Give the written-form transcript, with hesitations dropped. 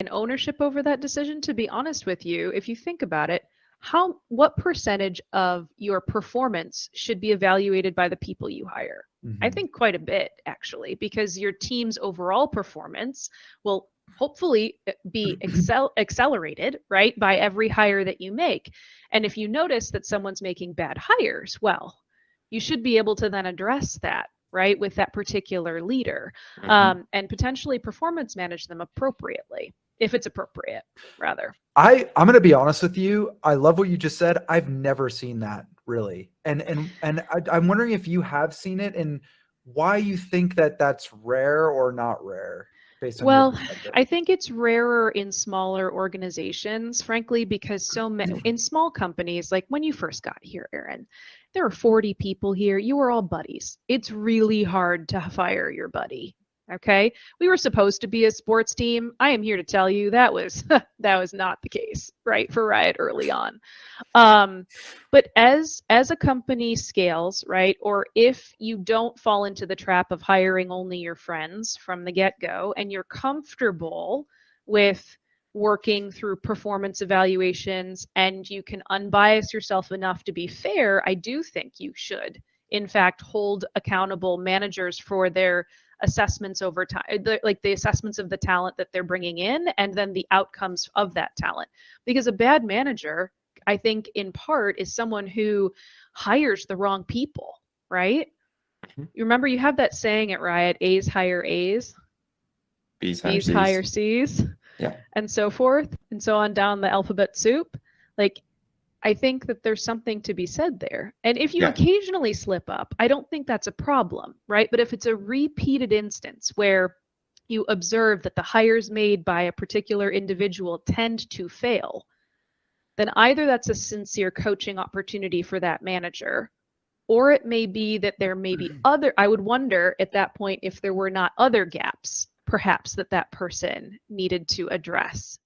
and ownership over that decision, to be honest with you, if you think about it, what percentage of your performance should be evaluated by the people you hire? I think quite a bit, actually, because your team's overall performance will hopefully be accelerated, right, by every hire that you make. And if you notice that someone's making bad hires, well, you should be able to then address that, right, with that particular leader, and potentially performance manage them appropriately, if it's appropriate, rather. I'm going to be honest with you. I love what you just said. I've never seen that, really. And I'm wondering if you have seen it and why you think that that's rare or not rare based on your Well, perspective. I think it's rarer in smaller organizations, frankly, because so many in small companies, like when you first got here, Aaron, there were 40 people here. You were all buddies. It's really hard to fire your buddy. Okay. We were supposed to be a sports team. I am here to tell you that was that was not the case, right, for Riot early on. But as a company scales, right, or if you don't fall into the trap of hiring only your friends from the get-go and you're comfortable with working through performance evaluations and you can unbias yourself enough to be fair, I do think you should, in fact, hold accountable managers for their assessments over time, like the assessments of the talent that they're bringing in and then the outcomes of that talent. Because a bad manager, I think, in part, is someone who hires the wrong people, right? You remember you have that saying at Riot, A's hire A's, B's hire C's, and so forth, and so on down the alphabet soup. Like, I think that there's something to be said there. And if you occasionally slip up, I don't think that's a problem, right? But if it's a repeated instance where you observe that the hires made by a particular individual tend to fail, then either that's a sincere coaching opportunity for that manager, or it may be that there may be other, I would wonder at that point if there were not other gaps, perhaps, that person needed to address